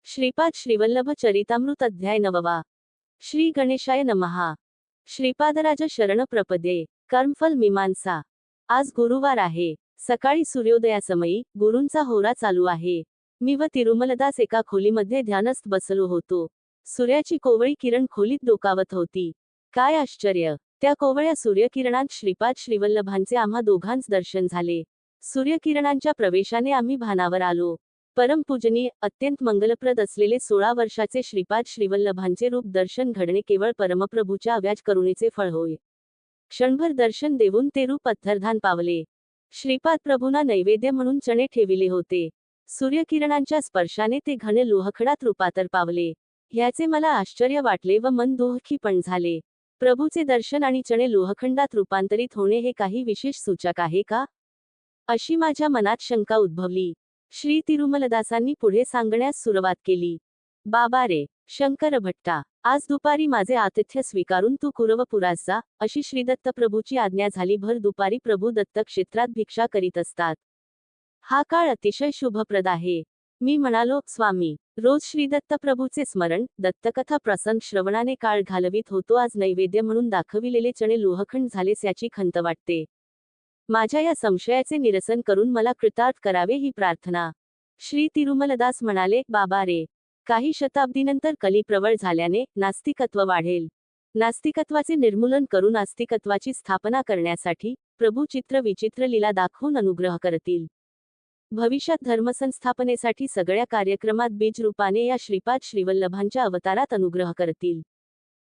श्रीपाद श्रीवल्लभ चरितामृत अध्याय 9. श्री गणेशाय नमः. श्रीपादराज शरण प्रपदे. कर्मफल मीमांसा. आज गुरुवार आहे. सकाळी सूर्योदयासमयी गुरूंचा होरा चालू आहे. मी व तिरुमलदास एका खोलीमध्ये ध्यानस्थ बसलो होतो. सूर्याची कोवळी किरण खोलीत डोकावत होती. काय आश्चर्य! त्या कोवळ्या सूर्यकिरणांत श्रीपाद श्रीवल्लभांचे आम्हा दोघांस दर्शन झाले. सूर्यकिरणांच्या प्रवेशाने आम्ही भानावर आलो. परमपूजनीय, अत्यंत मंगलप्रद असलेले 16 वर्षाचे श्रीपाद श्रीवल्लभांचे रूप दर्शन घडणे केवळ परमप्रभूच्या अव्याज करुणेचे फळ होय. क्षणभर दर्शन देऊन ते रूप अंतर्धान पावले. श्रीपाद प्रभूंना नैवेद्य म्हणून चणे ठेविले होते. सूर्यकिरणांच्या स्पर्शाने ते घन लोहखडात रूपांतर पावले. ह्याचे मला आश्चर्य वाटले व मन दुःखी पण झाले. प्रभूचे दर्शन आणि चणे लोहखंडात रूपांतरित होणे हे काही विशेष सूचक आहे का, अशी माझ्या मनात शंका उद्भवली. श्री तिरुमलदासांनी पुढे सांगण्यास सुरुवात केली. बाबा रे, शंकर भट्टा, आज दुपारी माझे आतिथ्य स्वीकारून तू कुरवपुरास जा, अशी श्रीदत्तप्रभूची आज्ञा झाली. भर दुपारी प्रभू दत्त क्षेत्रात भिक्षा करीत असतात. हा काळ अतिशय शुभप्रद आहे. मी म्हणालो, स्वामी, रोज श्रीदत्तप्रभूचे स्मरण, दत्तकथा प्रसंग श्रवणाने काळ घालवित होतो. आज नैवेद्य म्हणून दाखविलेले चणे लोहखंड झालेस याची खंत वाटते. माझ्या या संशयाचे निरसन करून मला कृतार्थ करावे ही प्रार्थना. श्री तिरुमलदास म्हणाले, बाबा रे, काही शताब्दीनंतर कली प्रबळ झाल्याने नास्तिकत्व वाढेल. नास्तिकत्वाचे निर्मूलन करून आस्तिकत्वाची स्थापना करण्यासाठी प्रभू चित्र विचित्र लीला दाखवून अनुग्रह करतील. भविष्यात धर्मसंस्थापनेसाठी सगळ्या कार्यक्रमात बीज रूपाने या श्रीपाद श्रीवल्लभांच्या अवतारात अनुग्रह करतील.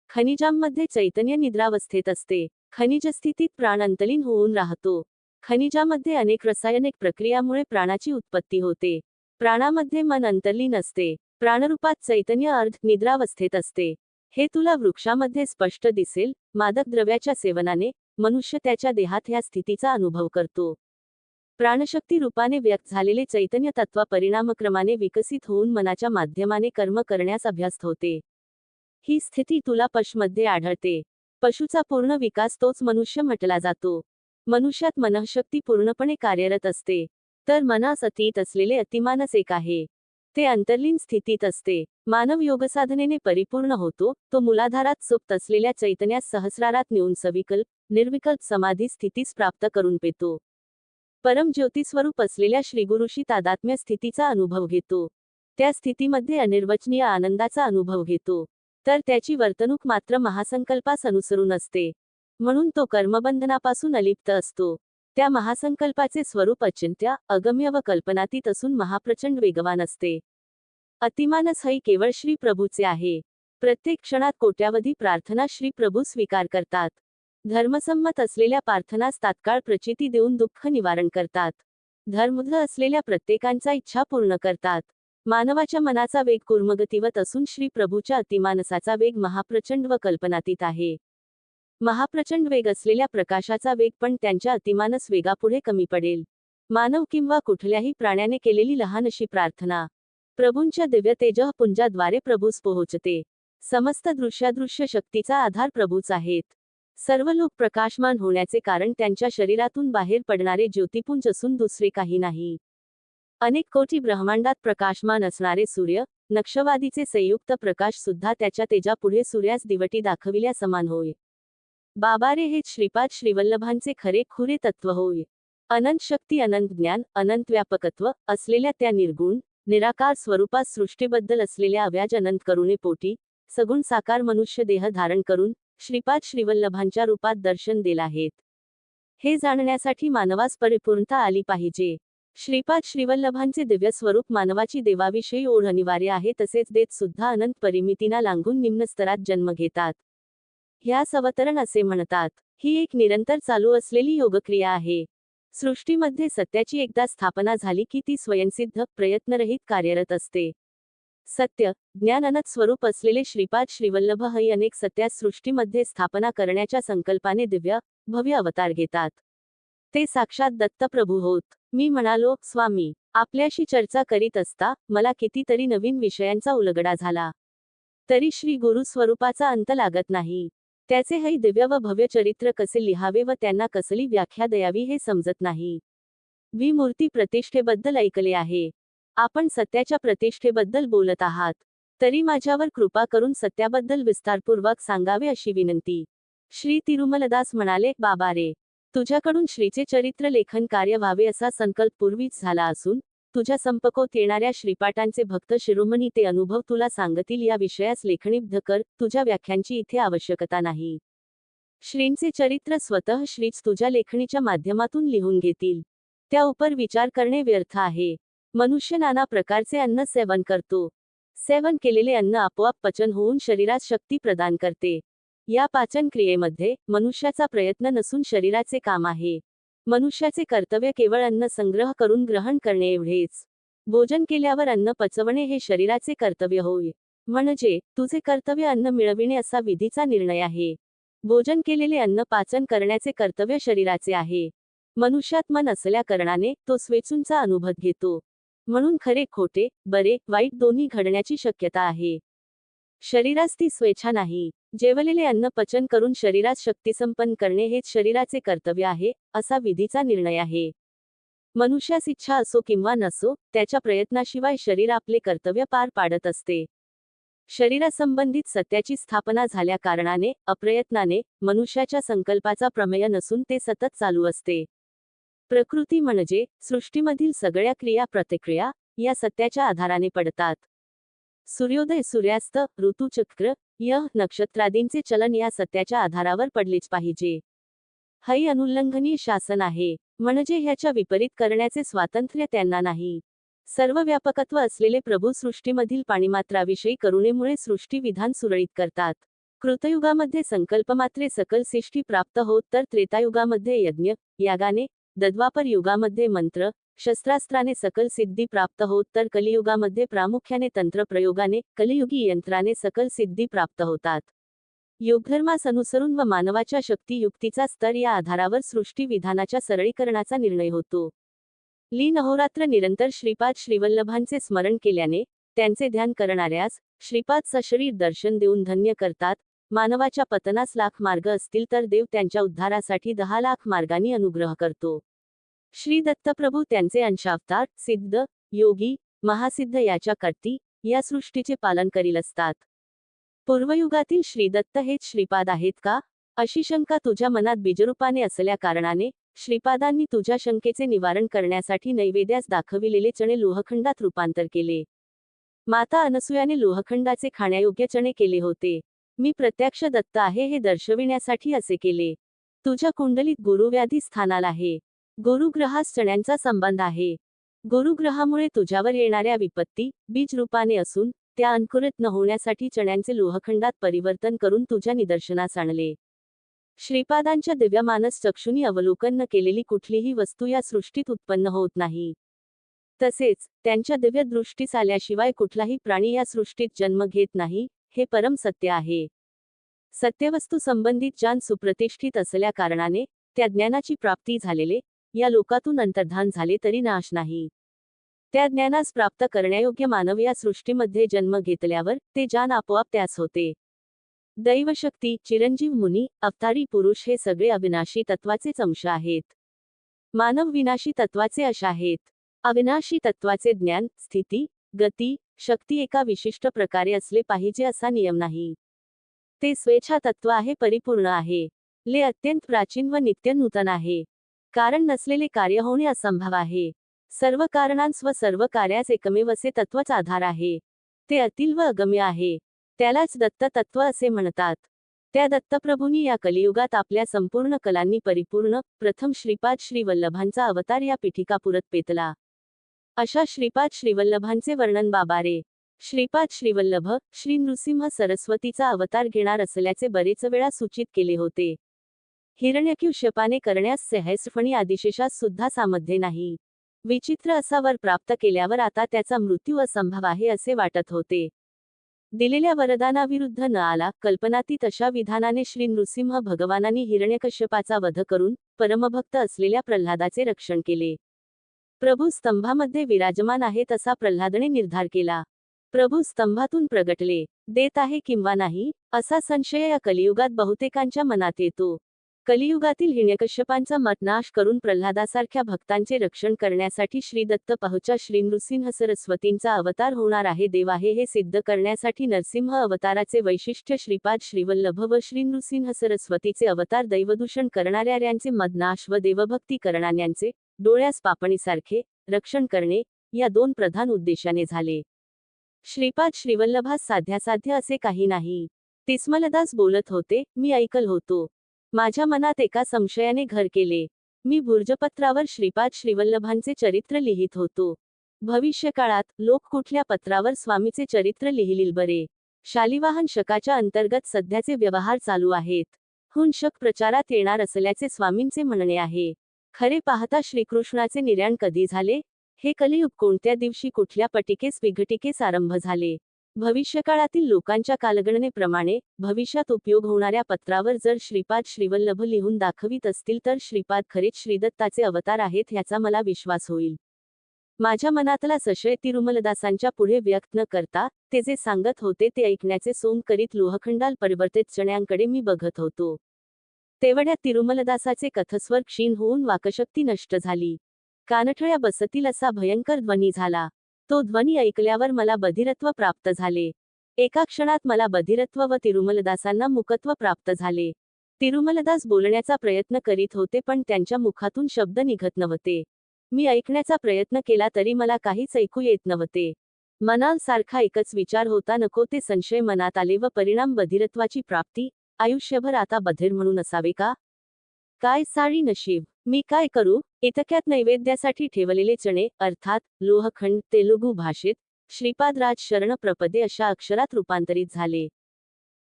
खनिजांमध्ये चैतन्य निद्रावस्थेत असते. खनिज स्थितीत प्राण अंतलीन होऊन राहतो. खनिजामध्ये अनेक रासायनिक प्रक्रियामुळे प्राणाची उत्पत्ती होते. प्राणामध्ये मन अंतर्लीन असते. प्राणरूपात चैतन्य अर्ध निद्रावस्थेत असते. हे तुला वृक्षामध्ये स्पष्ट दिसेल. मादक द्रव्याच्या सेवनाने मनुष्य त्याच्या देहात ह्या स्थितीचा अनुभव करतो. प्राणशक्ती रूपाने व्यक्त झालेले चैतन्य तत्व परिणामक्रमाने विकसित होऊन मनाच्या माध्यमाने कर्म करण्यास अभ्यस्त होते. ही स्थिती तुला पशुमध्ये आढळते. पशुचा पूर्ण विकास तोच मनुष्य म्हटला जातो. मनुष्यात मनःशक्ती पूर्णपणे कार्यरत असते. तर मनास अतीत असलेले अतिमानस एक आहे. ते अंतर्लीन स्थितीत असते. मानव योगसाधनेने परिपूर्ण होतो. तो मूलाधारात सुप्त असलेल्या चैतन्यास सहस्रारात नेऊन सविकल्प, निर्विकल्प समाधी स्थितीस प्राप्त करून पेतो. परम ज्योतिस्वरूप असलेल्या श्रीगुरुशी तादात्म्य स्थितीचा अनुभव घेतो. त्या स्थितीमध्ये अनिर्वचनीय आनंदाचा अनुभव घेतो. तर त्याची वर्तणूक मात्र महासंकल्पास अनुसरून असते. म्हणून तो कर्मबंधनापासून अलिप्त असतो. त्या महासंकल्पाचे स्वरूप अचिंत्य, अगम्य व कल्पनातीत असून महाप्रचंड वेगवान असते. अतिमानस ही केवळ श्री प्रभूचे आहे. प्रत्येक क्षणात कोट्यावधी प्रार्थना श्री प्रभू स्वीकार करतात. धर्मसंमत असलेल्या प्रार्थनास तात्काळ प्रचिती देऊन दुःख निवारण करतात. धर्मबद्ध असलेल्या प्रत्येकांचा इच्छा पूर्ण करतात. मानवाच्या मनाचा वेग कूर्मगतिवत असून श्री प्रभूच्या अतिमानसाचा वेग महाप्रचंड व कल्पनातीत आहे. महाप्रचंड वेग असलेल्या प्रकाशाचा वेग पण त्यांच्या अतिमानस वेगापुढे कमी पडेल. मानव किंवा कुठल्याही प्राण्याने केलेली लहानशी प्रार्थना प्रभूंच्या दिव्य तेजःपुंजाद्वारे प्रभूस पोहोचते. समस्त दृश्यादृश्य शक्तीचा आधार प्रभूच आहेत. सर्व लोक प्रकाशमान होण्याचे कारण त्यांच्या शरीरातून बाहेर पडणारे ज्योतिपुंज असून दुसरे काही नाही. अनेक कोटी ब्रह्मांडात प्रकाशमान असणारे सूर्य, नक्षवादीचे संयुक्त प्रकाश सुद्धा त्याच्या तेजापुढे सूर्यास दिवटी दाखविल्या समान होय. बाबा रे, हेच श्रीपाद श्रीवल्लभांचे खरे खुरे तत्व होय. अनंत शक्ती, अनंत ज्ञान, अनंत व्यापकत्व असलेल्या त्या निर्गुण, निराकार स्वरूपात सृष्टीबद्दल असलेल्या अव्याज अनंत करुणेपोटी सगुण साकार मनुष्य देह धारण करून श्रीपाद श्रीवल्लभांच्या रूपात दर्शन दिले आहेत. हे जाणण्यासाठी मानवास परिपूर्णता आली पाहिजे. श्रीपाद श्रीवल्लभांचे दिव्य स्वरूप मानवाची देवाविषयी ओढ अनिवार्य आहे. तसेच देत सुद्धा अनंत परिमितीना लांघून निम्न स्तरात जन्म घेतात. ह्यास अवतरण असे म्हणतात. ही एक निरंतर चालू असलेली योगक्रिया आहे. सृष्टीमध्ये सत्याची एकदा स्थापना झाली की ती स्वयंसिद्ध, प्रयत्नरहित कार्यरत असते. सत्य, ज्ञान, अनंत स्वरूप असलेले श्रीपाद श्रीवल्लभ ही अनेक सत्यास सृष्टीमध्ये स्थापना करण्याच्या संकल्पाने दिव्य, भव्य अवतार घेतात. ते साक्षात दत्तप्रभू होत. मी म्हणालो, स्वामी, आपल्याशी चर्चा करीत असता मला कितीतरी नवीन विषयांचा उलगडा झाला. तरी श्री गुरु स्वरूपाचा अंत लागत नाही. त्याचे हे दिव्य व भव्य चरित्र कसे लिहावे व त्यांना कसली व्याख्या द्यावी हे समजत नाही. विमूर्ती प्रतिष्ठेबद्दल ऐकले आहे. आपण सत्याच्या प्रतिष्ठेबद्दल बोलत आहात, तरी माझ्यावर कृपा करून सत्याबद्दल विस्तारपूर्वक सांगावे अशी विनंती. श्री तिरुमलदास म्हणाले, बाबा रे, तुझ्याकडून श्रीचे चरित्र लेखन कार्य व्हावे असा संकल्प पूर्वीच झाला असून तुझ्या संपर्कात येणाऱ्या श्रीपाठांचे भक्त शिरोमणी ते अनुभव तुला सांगतील या विषयास लेखणीबद्ध कर. तुझ्या व्याख्यांची इथे आवश्यकता नाही. श्रींचे चरित्र स्वतः श्रीच तुझ्या लेखणीच्या माध्यमातून लिहून घेतील. त्या उपर विचार करणे व्यर्थ आहे. मनुष्य नाना प्रकारचे अन्न सेवन करतो. सेवन केलेले अन्न आपोआप पचन होऊन शरीरास शक्ती प्रदान करते. या पाचन क्रियेमध्ये मनुष्याचा प्रयत्न नसून शरीराचे काम आहे. मनुष्याचे कर्तव्य केवळ अन्न संग्रह करून ग्रहण करणे एवढेच. भोजन केल्यावर अन्न पचवणे हे शरीराचे कर्तव्य होय. म्हणजे तुझे कर्तव्य अन्न मिळविणे असा विधीचा निर्णय आहे. भोजन केलेले अन्न पाचन करण्याचे कर्तव्य शरीराचे आहे. मनुष्यात मन असल्या कारणाने तो स्वेच्छेचा अनुभव घेतो. म्हणून खरे खोटे, बरे वाईट दोन्ही घडण्याची शक्यता आहे. शरीरास ती स्वेच्छा नाही. जेवलेले अन्न पचन करून शरीरास शक्तिसंपन्न करणे हेच शरीराचे कर्तव्य आहे, असा विधीचा निर्णय आहे. मनुष्यास इच्छा असो किंवा नसो, त्याच्या प्रयत्नाशिवाय शरीर आपले कर्तव्य पार पाडत असते. शरीरासंबंधित सत्याची स्थापना झाल्या कारणाने, अप्रयत्नाने, मनुष्याच्या संकल्पाचा प्रमेय नसून ते सतत चालू असते. प्रकृती म्हणजे सृष्टीमधील सगळ्या क्रिया प्रतिक्रिया या सत्याच्या आधाराने पडतात. सूर्योदय सूर्यास्त, ऋतुचक्र, नक्षत्रादींचे चलन या सत्याच्या आधारावर पडलेच पाहिजे. हे अनुल्लंघनीय शासन आहे, म्हणजे ह्याच्या विपरीत करण्याचे स्वातंत्र्य त्यांना नाही. सर्व व्यापकत्व असलेले प्रभू सृष्टीमधील पाणीमात्राविषयी करुणेमुळे सृष्टी विधान सुरळीत करतात. कृतयुगामध्ये संकल्पमात्रे सकल सिष्टी प्राप्त होत तर त्रेतायुगामध्ये यज्ञ यागाने, द्वापर युगामध्ये मंत्र शस्त्रास्त्राने सकल सिद्धी प्राप्त होत तर कलियुगामध्ये प्रामुख्याने तंत्र प्रयोगाने, कलियुगी यंत्राने सकल सिद्धी प्राप्त होतात. योगधर्मास अनुसरून व मानवाच्या शक्ती युक्तीचा स्तर या आधारावर सृष्टी विधानाच्या सरळीकरणाचा निर्णय होतो. अहोरात्र निरंतर श्रीपाद श्रीवल्लभांचे स्मरण केल्याने, त्यांचे ध्यान करणाऱ्यास श्रीपाद सशरीर दर्शन देऊन धन्य करतात. मानवाच्या पतनास लाख मार्ग असतील तर देव त्यांच्या उद्धारासाठी 10 लाख मार्गांनी अनुग्रह करतो. श्री दत्तप्रभू त्यांचे अंशावतार, सिद्ध, योगी, महासिद्ध याच्या करती, या सृष्टीचे पालन करील असतात. पूर्वयुगातील श्रीदत्त हेच श्रीपाद आहेत का, अशी शंका तुझ्या मनात बीजरूपाने असल्या कारणाने, श्रीपादांनी तुझ्या शंकेचे निवारण करण्यासाठी नैवेद्यास दाखविलेले चणे लोहखंडात रूपांतर केले. माता अनसूयाने लोहखंडाचे खाण्यायोग्य चणे केले होते. मी प्रत्यक्ष दत्त आहे हे दर्शविण्यासाठी असे केले. तुझ्या कुंडलीत गुरुव्याधी स्थानाला आहे. गुरुग्रहास चण्यांचा संबंध आहे. गुरुग्रहामुळे तुझ्यावर येणाऱ्या विपत्ती बीज रूपाने असून त्या अंकुरित न होण्यासाठी चण्यांचे लोहखंडात परिवर्तन करून तुझ्या निदर्शनास आणले. श्रीपादांच्या दिव्य मानस चक्षुनी अवलोकन न केलेली कुठलीही वस्तू या सृष्टीत उत्पन्न होत नाही. तसेच त्यांच्या दिव्य दृष्टीस आल्याशिवाय कुठलाही प्राणी या सृष्टीत जन्म घेत नाही, हे परम सत्य आहे. सत्यवस्तू संबंधित ज्ञान सुप्रतिष्ठित असल्या कारणाने त्या ज्ञानाची प्राप्ती झालेले या लोकातून अंतर्धान झाले तरी नाश नाही. त्या ज्ञानास प्राप्त करण्यायोग्य मानव या सृष्टीमध्ये जन्म घेतल्यावर ते ज्ञान आपोआप त्यास होते. दैवशक्ती, चिरंजीव मुनी, अवतारी पुरुष हे सगळे अविनाशी तत्वाचेच अंश आहेत. मानव विनाशी तत्वाचे अंश आहेत. अविनाशी तत्वाचे ज्ञान, स्थिती, गती, शक्ती एका विशिष्ट प्रकारे असले पाहिजे असा नियम नाही. ते स्वेच्छा तत्व आहे, परिपूर्ण आहे. अत्यंत प्राचीन व नित्य नूतन आहे. कारण नसलेले कार्य होणे असंभव आहे. सर्व कारणांस व सर्व कार्यास एकमेव असे तत्वच आधार आहे. ते अतिल व अगम्य आहे. त्यालाच दत्त तत्व असे म्हणतात. त्या दत्तप्रभूंनी या कलियुगात आपल्या संपूर्ण कलांनी परिपूर्ण प्रथम श्रीपाद श्रीवल्लभांचा अवतार या पीठिकापुरत पेतला. अशा श्रीपाद श्रीवल्लभांचे वर्णन बाबा रे. श्रीपाद श्रीवल्लभ श्री नृसिंह सरस्वतीचा अवतार घेणार असल्याचे बरेच वेळा सूचित केले होते. हिरण्यकश्यपाने करण्यास सहस्रफणी आदिशेषास सुद्धा सामर्थ्य नाही. विचित्र असा वर प्राप्त केल्यावर आता त्याचा मृत्यू असंभव आहे असे वाटत होते. दिलेल्या वरदानाविरुद्ध न आला, कल्पनातीत अशा विधानाने श्री नृसिंह भगवानांनी हिरण्यकश्यपाचा वध करून परमभक्त असलेल्या प्रल्हादाचे रक्षण केले. प्रभू स्तंभामध्ये विराजमान आहेत असा प्रल्हादने निर्धार केला. प्रभू स्तंभातून प्रगटले, देत आहे किंवा नाही, असा संशय या कलियुगात बहुतेकांच्या मनात येतो. कलियुगातील हिरण्यकश्यपांचा मदनाश करून प्रल्हादासारख्या भक्तांचे रक्षण करण्यासाठी श्री दत्त पहच्या श्री नृसिंह सरस्वतींचा अवतार होणार आहे. देव आहे हे सिद्ध करण्यासाठी नरसिंह अवताराचे वैशिष्ट्य श्रीपाद श्रीवल्लभ व श्री नृसिंह सरस्वतीचे अवतार दैवदूषण करणाऱ्यांचे मदनाश व देवभक्ती करणाऱ्यांचे डोळ्यास पापणीसारखे रक्षण करणे या दोन प्रधान उद्देशाने झाले. श्रीपाद श्रीवल्लभास साध्यासाध्य असे काही नाही. तिस्मलदास बोलत होते, मी ऐकल होतो. माझ्या मनात एका संशयाने घर केले. मी भुर्जपत्रावर श्रीपाद श्रीवल्लभांचे चरित्र लिहित होतो. भविष्यकाळात लोक कुठल्या पत्रावर स्वामीचे चरित्र लिहिलील बरे? शालिवाहन शकाच्या अंतर्गत सध्याचे व्यवहार चालू आहेत. हुन शक प्रचारात येणार असल्याचे स्वामींचे म्हणणे आहे. खरे पाहता श्रीकृष्णाचे निर्याण कधी झाले? हे कलियुग कोणत्या दिवशी कुठल्या पटिकेस विघटिकेस आरंभ झाले? भविष्यकाळातील लोकांच्या कालगणनेप्रमाणे भविष्यात उपयोग होणाऱ्या पत्रावर जर श्रीपाद श्रीवल्लभ लिहून दाखवित असतील तर श्रीपाद खरेच श्रीदत्ताचे अवतार आहेत ह्याचा मला विश्वास होईल. माझ्या मनातला संशय तिरुमलदासांच्या पुढे व्यक्त न करता ते जे सांगत होते ते ऐकण्याचे सोंग करीत लोहखंडाल परिवर्तित चण्यांकडे मी बघत होतो. तेवढ्यात तिरुमलदासाचे कथस्वर क्षीण होऊन वाकशक्ती नष्ट झाली. कानठळ्या बसतील असा भयंकर ध्वनी झाला. तो ध्वनी ऐकल्यावर मला बधिरत्व प्राप्त झाले. एका क्षणात मला बधिरत्व व तिरुमलदासांना मुकत्व प्राप्त झाले. तिरुमलदास बोलण्याचा प्रयत्न करीत होते पण त्यांच्या मुखातून शब्द निघत नव्हते. मी ऐकण्याचा प्रयत्न केला तरी मला काहीच ऐकू येत नव्हते. मनात सारखा एकच विचार होता, नको ते संशय मनात आले व परिणाम बधिरत्वाची प्राप्ती. आयुष्यभर आता बधिर म्हणून असावे का? काय साळी नशीब. मी काय करू? इतक्यात नैवेद्यासाठी ठेवलेले चणे अर्थात लोहखंड तेलुगू भाषेत श्रीपादराज शरण प्रपदे अशा अक्षरात रूपांतरित झाले.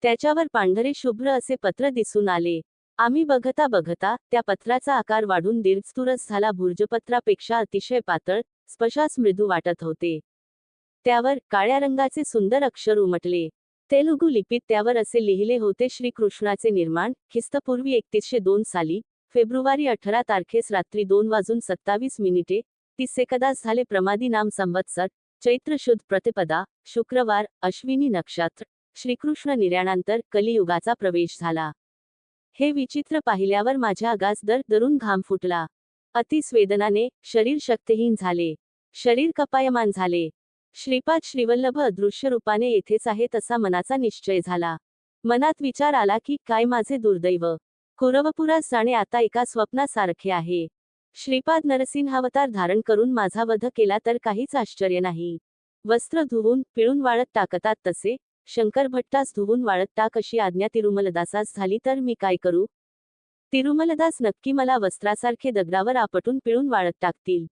त्याच्यावर पांढरे शुभ्र असे पत्र दिसून आले. आम्ही बघता बघता त्या पत्राचा आकार वाढून दीर्घचतुरस झाला. भुर्जपत्रापेक्षा अतिशय पातळ, स्पशास मृदू वाटत होते. त्यावर काळ्या रंगाचे सुंदर अक्षर उमटले. तेलुगू लिपीत त्यावर असे लिहिले होते, श्रीकृष्णाचे निर्माण ख्रिस्तपूर्वी 3102 साली फेब्रुवारी 18 तारखेस रात्री 2:27 झाले. प्रमादी नाम संवत्सर चैत्र शुद्ध प्रतिपदा शुक्रवार अश्विनी नक्षत्र. श्रीकृष्ण निर्याणांतर कलियुगाचा प्रवेश झाला. हे विचित्र पाहिल्यावर माझ्या अगास दरून घाम फुटला. अतिस्वेदनाने शरीर शक्तिहीन झाले. शरीर कपायमान झाले. श्रीपाद श्रीवल्लभ अदृश्य रूपाने येथेच आहेत असा मनाचा निश्चय झाला. मनात विचार आला की काय माझे दुर्दैव. कुरवपुरास जाणे आता एका स्वप्नासारखे आहे. श्रीपाद नरसिंहावतार धारण करून माझा वध केला तर काहीच आश्चर्य नाही. वस्त्र धुवून पिळून वाळत टाकतात तसे शंकर भट्टास धुवून वाळत टाक अशी आज्ञा तिरुमलदासास झाली तर मी काय करू? तिरुमलदास नक्की मला वस्त्रासारखे दगडावर आपटून पिळून वाळत टाकतील.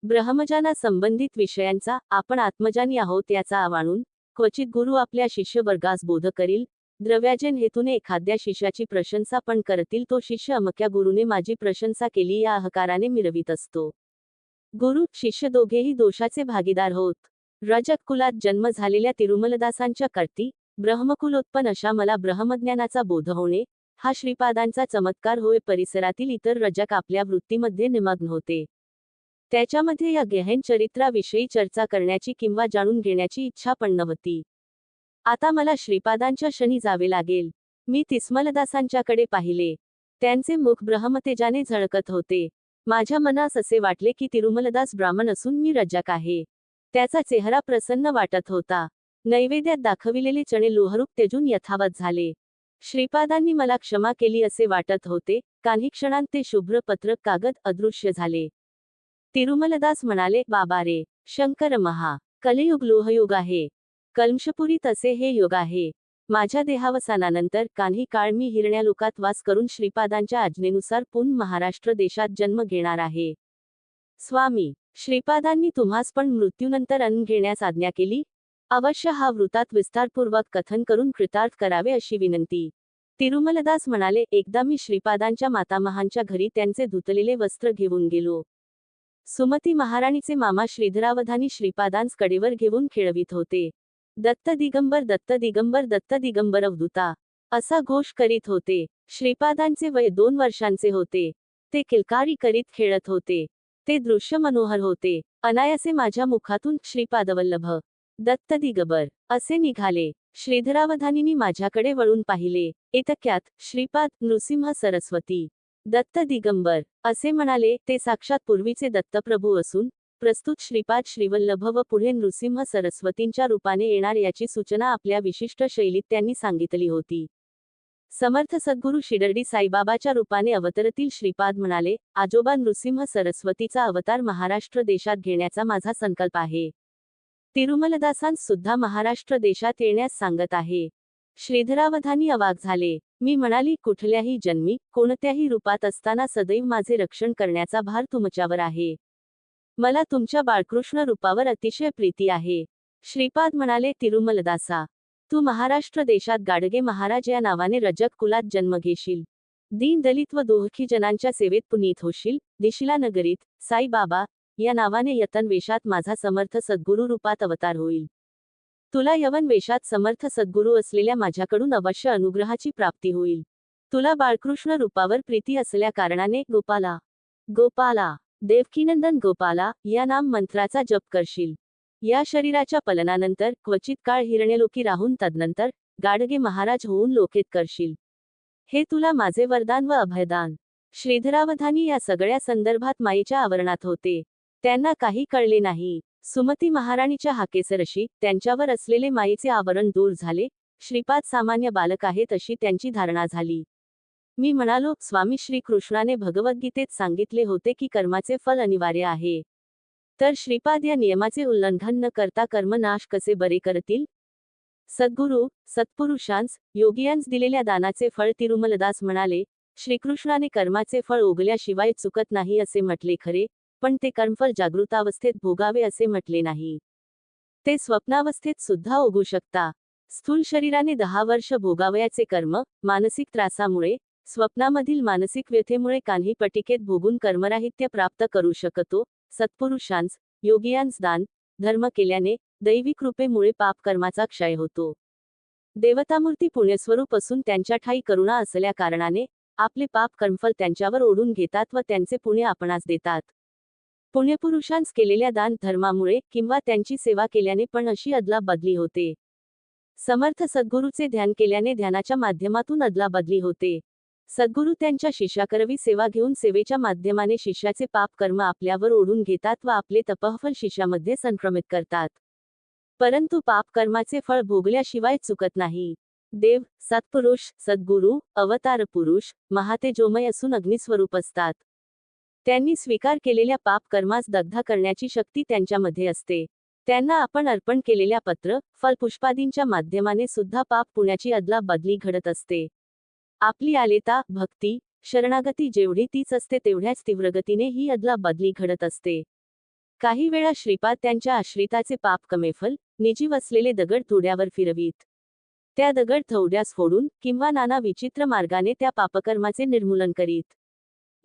ब्रह्मजाना संबंधित विषयांचा आपण आत्मजानी आहोत याचा आवाणून क्वचित गुरु आपल्या शिष्य वर्गास बोध करील. द्रव्याजन हेतूने एखाद्या शिष्याची प्रशंसा पण करतील. तो शिष्य अमक्या गुरुने माझी प्रशंसा केली या अहकाराने मिरवित असतो. गुरु शिष्य दोघेही दोषाचे भागीदार होत. रजक कुलात जन्म झालेल्या तिरुमलदासांच्या कर्ती ब्रह्मकुलोत्पन्न अशा मला ब्रह्मज्ञानाचा बोध होणे हा श्रीपादांचा चमत्कार होय. परिसरातील इतर रजक आपल्या वृत्तीमध्ये निमग्न होते. त्याच्यामध्ये या गहन चरित्राविषयी चर्चा करण्याची किंवा जाणून घेण्याची इच्छा पण नव्हती. आता मला श्रीपादांच्या शनी जावे लागेल. मी तिस्मलदासांच्याकडे पाहिले. त्यांचे मुख ब्रह्मतेजाने झळकत होते. माझ्या मनास असे वाटले की तिरुमलदास ब्राह्मण असून मी रजक आहे. त्याचा चेहरा प्रसन्न वाटत होता. नैवेद्यात दाखविलेले चणे लोहरूप तेजून यथावत झाले. श्रीपादांनी मला क्षमा केली असे वाटत होते. काही क्षणांत ते शुभ्र पत्रक कागद अदृश्य झाले. तिरुमलदास म्हणाले, बाबा रे शंकर महा, कलियुग लोहयुग आहे. कल्मषपुरीत असे हे युग आहे. माझ्या देहावसानानंतर काही काळ मी हिरण्यालोकात वास करून श्रीपादांच्या आज्ञेनुसार पुन महाराष्ट्र देशात जन्म घेणार आहे. स्वामी, श्रीपादांनी तुम्हास पण मृत्यूनंतर अन्न घेण्यास आज्ञा केली. अवश्य हा वृत्तात विस्तारपूर्वक कथन करून कृतार्थ करावे अशी विनंती. तिरुमलदास म्हणाले, एकदा मी श्रीपादांच्या मातामहांच्या घरी त्यांचे धुतलेले वस्त्र घेऊन गेलो. सुमती महाराणीचे मामा श्रीधरावधानी श्रीपादांस कडेवर घेऊन खेळवित होते. दत्त दिगंबर दत्त दिगंबर दत्त दिगंबर अवधूता असा घोष करीत होते. श्रीपादांचे वय 2 वर्षांचे होते. ते किलकारी करीत खेळत होते. ते दृश्य मनोहर होते. अनायासे माझ्या मुखातून श्रीपादवल्लभ दत्त दिगंबर असे निघाले. श्रीधरावधानींनी माझ्याकडे वळून पाहिले. इतक्यात श्रीपाद नृसिंह सरस्वती दत्त दिगंबर असे म्हणाले. ते साक्षात पूर्वीचे दत्तप्रभू असून प्रस्तुत श्रीपाद श्रीवल्लभ व पुढे नृसिंह सरस्वतींच्या रूपाने येणार याची सूचना आपल्या विशिष्ट शैलीत त्यांनी सांगितली होती. समर्थ सद्गुरू शिर्डी साईबाबाच्या रूपाने अवतरतील. श्रीपाद म्हणाले, आजोबा नृसिंह सरस्वतीचा अवतार महाराष्ट्र देशात घेण्याचा माझा संकल्प आहे. तिरुमलदासांस सुद्धा महाराष्ट्र देशात येण्यास सांगत आहे. श्रीधरावधानी अवाक झाले. मी म्हणाली, कुठल्याही जन्मी कोणत्याही रूपात असताना सदैव माझे रक्षण करण्याचा भार तुमच्यावर आहे. मला तुमच्या बाळकृष्ण रूपावर अतिशय प्रीती आहे. श्रीपाद म्हणाले, तिरुमलदासा, तू महाराष्ट्र देशात गाडगे महाराज या नावाने रजक कुलात जन्म घेशील. दीन दलित व दुःखी जनांच्या सेवेत पुनीत होशील. दिशिला नगरीत साईबाबा या नावाने यतन वेशात माझा समर्थ सद्गुरू रूपात अवतार होईल. तुला यवन वेशात समर्थ सद्गुरू असलेल्या माझ्याकडून अवश्य अनुग्रहाची प्राप्ती होईल. तुला बाळकृष्ण रूपावर प्रीती असल्या कारणाने गोपाला गोपाला देवकीनंदन गोपाला या नाम मंत्राचा जप करशील. या शरीराच्या पलनानंतर क्वचित काळ हिरण्यलोकी राहून तदनंतर गाडगे महाराज होऊन लोकेत करशील. हे तुला माझे वरदान व अभयदान. श्रीधरावधानी या सगळ्या संदर्भात मायेच्या आवरणात होते. त्यांना काही कळले नाही. सुमती महाराणीच्या हाकेसरशी त्यांच्यावर असलेले मायेचे आवरण दूर झाले. श्रीपाद सामान्य बालक आहेत अशी त्यांची धारणा झाली. मी म्हणालो, स्वामी श्रीकृष्णाने भगवद्गीतेत सांगितले होते की कर्माचे फल अनिवार्य आहे. तर श्रीपाद या नियमाचे उल्लंघन न करता कर्मनाश कसे बरे करतील? सद्गुरू सत्पुरुषांस योगियांस दिलेल्या दानाचे फळ तिरुमलदास म्हणाले, श्रीकृष्णाने कर्माचे फळ ओगल्याशिवाय चुकत नाही असे म्हटले खरे, पण ते कर्मफल जागृतावस्थेत भोगावे असे म्हटले नाही. ते स्वप्नावस्थेत सुद्धा ओगू शकता. स्थूल शरीराने 10 वर्ष भोगावयाचे कर्म मानसिक त्रासामुळे स्वप्नामधील मानसिक व्यथेमुळे कान्ही पटिकेत भोगून कर्मराहित्य प्राप्त करू शकतो. सत्पुरुषांस योगियांस दान धर्म केल्याने दैवी कृपेमुळे पाप कर्माचा क्षय होतो. देवतामूर्ती पुण्यस्वरूप असून त्यांच्या ठाई करुणा असल्या कारणाने आपले पाप कर्मफल त्यांच्यावर ओढून घेतात व त्यांचे पुण्य आपणास देतात. पुण्यपुरुषांस केलेल्या दान धर्मामुळे किंवा त्यांची सेवा केल्याने पण अशी अदला बदली होते. समर्थ सद्गुरूचे ध्यान केल्याने ध्यानाच्या माध्यमातून अदला बदली होते. सद्गुरू त्यांच्या शिष्याकरवी सेवा घेऊन सेवेच्या माध्यमाने शिष्याचे पाप कर्म आपल्यावर ओढून घेतात व आपले तपःफल शिष्यामध्ये संक्रमित करतात. परंतु पाप कर्माचे फळ भोगल्याशिवाय चुकत नाही. देव सत्पुरुष सद्गुरू अवतार पुरुष महातेजोमय असून अग्निस्वरूप असतात. त्यांनी स्वीकार केलेल्या पाप कर्मास दग्ध करण्याची शक्ती त्यांच्यामध्ये असते. त्यांना आपण अर्पण केलेल्या पत्र फल पुष्पादींच्या माध्यमाने सुद्धा पाप पुण्याची अदला बदली घडत असते. आपली आलेता भक्ती शरणागती जेवढी तीच असते तेवढ्याच तीव्रगतीने ही अदला बदली घडत असते. काही वेळा श्रीपाद त्यांच्या आश्रिताचे पाप कमेफल निर्जीव असलेले दगड थोड्यावर फिरवीत. त्या दगड थोड्यास फोडून किंवा नाना विचित्र मार्गाने त्या पापकर्माचे निर्मूलन करीत.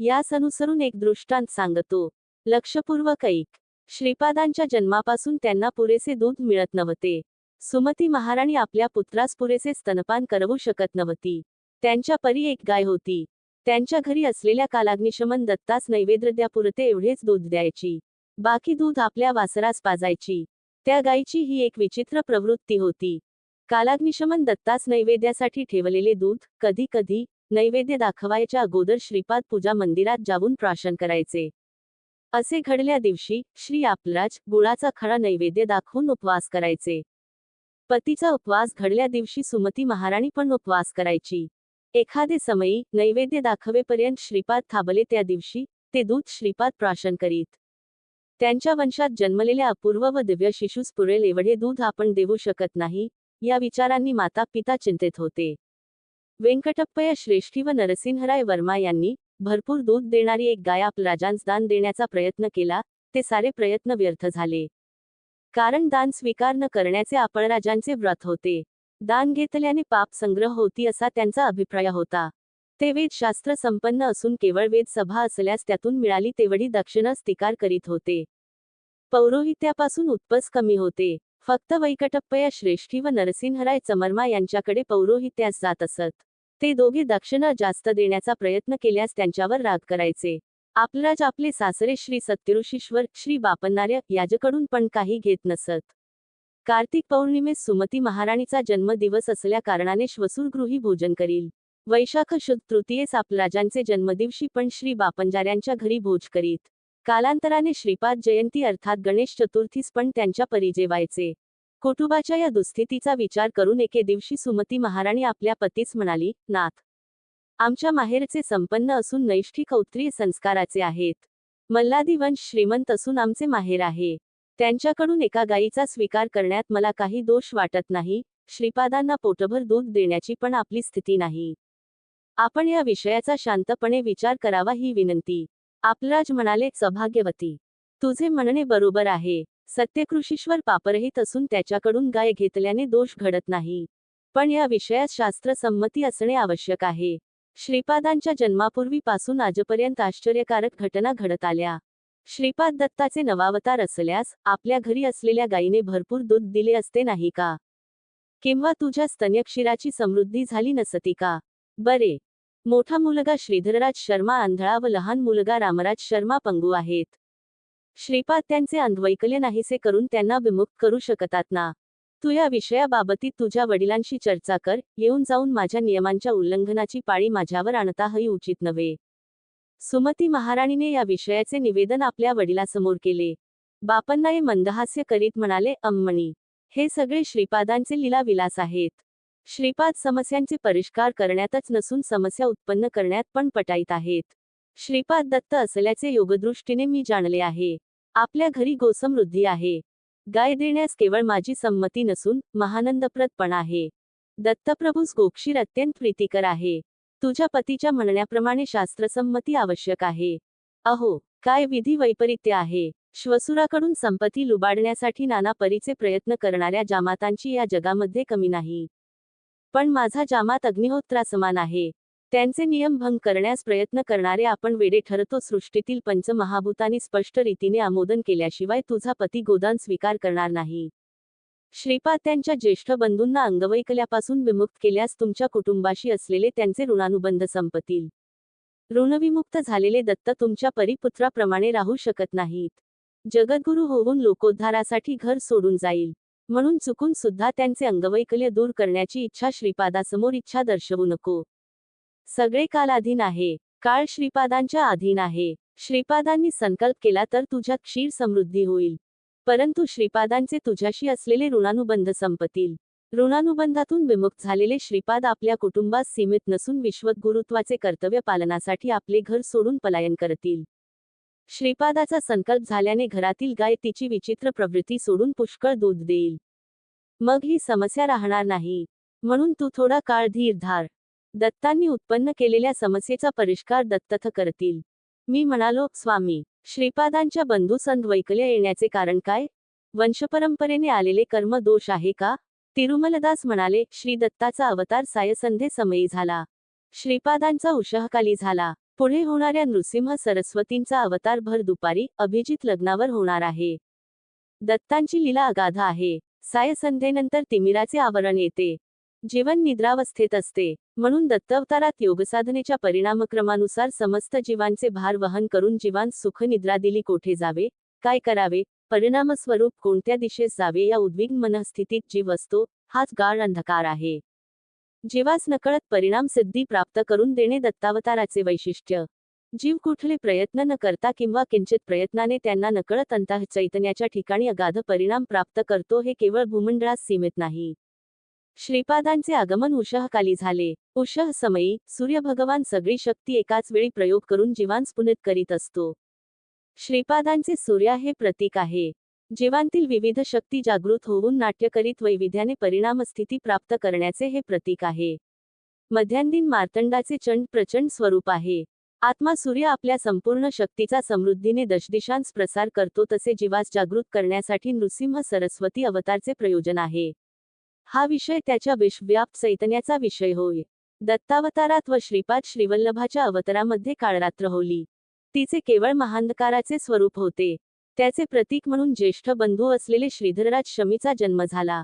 यास अनुसरून एक दृष्टांत सांगतो. लक्षपूर्वक ऐक. श्रीपादांच्या जन्मापासून त्यांना पुरेसे दूध मिळत नव्हते. सुमती महाराणी आपल्या पुत्रास पुरेसे स्तनपान करवू शकत नव्हती. त्यांच्या परी एक गाय होती. त्यांच्या घरी असलेल्या कालाग्निशमन दत्तास नैवेद्यापुरते एवढेच दूध द्यायची. बाकी दूध आपल्या वासरास पाजायची. त्या गायीची ही एक विचित्र प्रवृत्ती होती. कालाग्निशमन दत्तास नैवेद्यासाठी ठेवलेले दूध कधी कधी नैवेद्य दाखवायच्या अगोदर श्रीपाद पूजा मंदिरात जाऊन प्राशन करायचे. असे घडल्या दिवशी श्री आपलाज गुळाचा खडा नैवेद्य दाखवून उपवास करायचे. पतीचा उपवास घडल्या दिवशी सुमती महाराणी पण उपवास करायची. एखादे समयी नैवेद्य दाखवेपर्यंत श्रीपाद थांबले. त्या दिवशी ते दूध श्रीपाद प्राशन करीत. त्यांच्या वंशात जन्मलेल्या अपूर्व व दिव्य शिशूस पुरेल एवढे दूध आपण देऊ शकत नाही या विचारांनी माता पिता चिंतेत होते. व्यंकटप्पया श्रेष्ठी व नरसिंहराय वर्मा यांनी भरपूर दूध देणारी एक गाय आपराजांस दान देण्याचा प्रयत्न केला. ते सारे प्रयत्न व्यर्थ झाले. कारण दान स्वीकार न करण्याचे आपळराजांचे व्रत होते. दान घेतल्याने पाप संग्रह होती असा त्यांचा अभिप्राय होता. ते वेदशास्त्र संपन्न असून केवळ वेद सभा असल्यास त्यातून मिळाली तेवढी दक्षिणा स्वीकार करीत होते. पौरोहित्यापासून उत्पस कमी होते. फक्त वैकटप्पया श्रेष्ठी व नरसिंहराय चमर्मा यांच्याकडे पौरोहित्यास जात असत. ते दोघे दक्षिणा जास्त देण्याचा प्रयत्न केल्यास त्यांच्यावर राग करायचे. आपलाज आपले सासरे श्री सत्यऋषीश्वर श्री बापन्नार्य याजकडून पण काही घेत नसत. कार्तिक पौर्णिमेस सुमती महाराणीचा जन्मदिवस असल्या कारणाने श्वशुरगृही भोजन करील. वैशाख शुद्ध तृतीयेस राजांचे जन्मदिवशी पण श्री बापंजाऱ्यांच्या घरी भोज करीत. कालांतराने श्रीपाद जयंती अर्थात गणेश चतुर्थीस पण त्यांच्या परी जेवायचे. कुटुंबाच्या या दुस्थितीचा विचार करून एके दिवशी सुमती महाराणी आपल्या पतीस म्हणाली, नाथ, आमच्या माहेरचे संपन्न असून नैष्ठी क्षत्रिय संस्काराचे आहेत. मल्हारी वंश श्रीमंत असून आमचे माहेर आहे. त्यांच्याकडून एका गायीचा स्वीकार करण्यात मला काही दोष वाटत नाही. श्रीपादांना पोटभर दूध देण्याची पण आपली स्थिती नाही. आपण या विषयाचा शांतपणे विचार करावा ही विनंती. आपलराज म्हणाले, सौभाग्यवती, तुझे म्हणणे बरोबर आहे. सत्यकृषीश्वर पापरहित असून त्याच्याकडून गाय घेतल्याने दोष घडत नाही. पण या विषयात शास्त्र संमती असणे आवश्यक आहे. श्रीपादांच्या जन्मापूर्वीपासून आजपर्यंत आश्चर्यकारक घटना घडत आल्या. श्रीपाद दत्ताचे नवावतार असल्यास आपल्या घरी असलेल्या गायीने भरपूर दूध दिले असते नाही का? किंवा तुझ्या स्तन्यक्षीराची समृद्धी झाली नसती का? बरे, मोठा मुलगा श्रीधरराज शर्मा आंधळा व लहान मुलगा रामराज शर्मा पंगू आहेत. श्रीपाद त्यांचे अंधवैकल्य नाहीसे करून त्यांना विमुक्त करू शकतात ना? तू या विषयाबाबतीत तुझ्या वडिलांशी चर्चा कर. येऊन जाऊन माझ्या नियमांच्या उल्लंघनाची पाळी माझ्यावर आणता ही उचित नव्हे. सुमती महाराणीने या विषयाचे निवेदन आपल्या वडिलांसमोर केले. बापन्नाये मंदहास्य करीत म्हणाले, अम्मणी, हे सगळे श्रीपादांचे लीलाविलास आहेत. श्रीपाद समस्यांचे परिष्कार करण्यातच नसून समस्या उत्पन्न करण्यात पण पटाईत आहेत. श्रीपाद दत्त असल्याचे योगदृष्टीने मी जाणले आहे. आपल्या घरी गोसमृद्धी आहे. गाय देण्यास केवळ माझी संमती नसून महानंदप्रद पण आहे. दत्तप्रभूस गोक्षीर अत्यंत प्रीतिकर आहे. तुझ्या पतीच्या म्हणण्याप्रमाणे शास्त्रसंमती आवश्यक आहे. अहो, काय विधी वैपरीत्य आहे. श्वशुराकडून संपत्ती लुबाडण्यासाठी नाना परीचे प्रयत्न करणाऱ्या जामातांची या जगामध्ये कमी नाही. पण माझा जामात अग्निहोत्रासमान आहे. त्यांचे नियम भंग करण्यास प्रयत्न करणारे आपण वेडे ठरतो. सृष्टीतील पंचमहाभूतांनी स्पष्ट रीतीने आमोदन केल्याशिवाय तुझा पती गोदान स्वीकार करणार नाही. श्रीपाद त्यांच्या ज्येष्ठ बंधूंना अंगवैकल्यापासून विमुक्त केल्यास तुमच्या कुटुंबाशी असलेले त्यांचे ऋणानुबंध संपतील. ऋणविमुक्त झालेले दत्त तुमच्या परिपुत्राप्रमाणे राहू शकत नाहीत. जगद्गुरु होऊन लोकोद्धारासाठी घर सोडून जाईल. म्हणून चुकून सुद्धा त्यांचे अंगवैकल्य दूर करण्याची इच्छा श्रीपादासमोर इच्छा दर्शवू नको. सगळे कालाधीन आहे. काळ श्रीपादांच्या अधीन आहे. श्रीपादांनी संकल्प केला तर तुझ्यात क्षीर समृद्धी होईल. परंतु श्रीपादांचे तुझ्याशी असलेले ऋणानुबंध संपतील. ऋणानुबंधातून विमुक्त झालेले श्रीपाद आपल्या कुटुंबास सीमित नसून विश्वत गुरुत्वाचे कर्तव्य पालनासाठी आपले घर सोडून पलायन करतील. श्रीपादाचा संकल्प झाल्याने घरातील गाय तिची विचित्र प्रवृत्ती सोडून पुष्कळ दूध देईल. मग ही समस्या राहणार नाही. म्हणून तू थोडा काळ धीर धार. दत्तांनी उत्पन्न केलेल्या समस्येचा परिष्कार दत्तथ करतील. मी म्हणालो, स्वामी, श्रीपादांच्या बंधूस अंधवैकल्य येण्याचे कारण काय? वंशपरंपरेने आलेले कर्म दोष आहे का? तिरुमलदास म्हणाले, श्री दत्ताचा अवतार सायसंध्ये समयी झाला. श्रीपादांचा उषःकाली झाला. पुढे होणाऱ्या नृसिंह सरस्वतींचा अवतार भर दुपारी अभिजित लग्नावर होणार आहे. दत्तांची लीला अगाध आहे. सायसंध्येनंतर तिमिराचे आवरण येते. जीवन निद्रावस्थेत असते. म्हणून दत्तावतारात योगसाधनेच्या परिणामक्रमानुसार समस्त जीवांचे भार वहन करून जीवांस सुख निद्रा दिली. कोठे जावे, काय करावे, परिणामस्वरूप कोणत्या दिशेस जावे या उद्विग्न मनस्थितीत जीव असतो. हाच गाढ अंधकार आहे. जीवास नकळत परिणाम सिद्धी प्राप्त करून देणे दत्तावताराचे वैशिष्ट्य. जीव कुठले प्रयत्न न करता किंवा किंचित प्रयत्नाने त्यांना नकळत अंतः चैतन्याच्या ठिकाणी अगाध परिणाम प्राप्त करतो. हे केवळ भूमंडळास सीमित नाही. श्रीपादांचे आगमन उषःकाली झाले. उषः समयी सूर्यभगवान सगळी शक्ती एकाच वेळी प्रयोग करून जीवांस पुनीत करीत असतो. श्रीपादांचे सूर्य हे प्रतीक आहे. जीवांतील विविध शक्ती जागृत होऊन नाट्य करीत वैविध्याने परिणामस्थिती प्राप्त करण्याचे हे प्रतीक आहे. मध्यांदिन मार्तंडाचे चंड प्रचंड स्वरूप आहे. आत्मा सूर्य आपल्या संपूर्ण शक्तीचा समृद्धीने दशदिशांस प्रसार करतो. तसे जीवास जागृत करण्यासाठी नृसिंह सरस्वती अवतारचे प्रयोजन आहे. हा विषय त्याच्या विश्वव्याप्त चैतन्याचा विषय होय. दत्तावतारात व श्रीपाद श्रीवल्लभाच्या अवतारामध्ये काळरात्र होली. तिचे केवळ महांधकाराचे स्वरूप होते. त्याचे प्रतीक म्हणून ज्येष्ठ बंधू असलेले श्रीधरराज शमीचा जन्म झाला.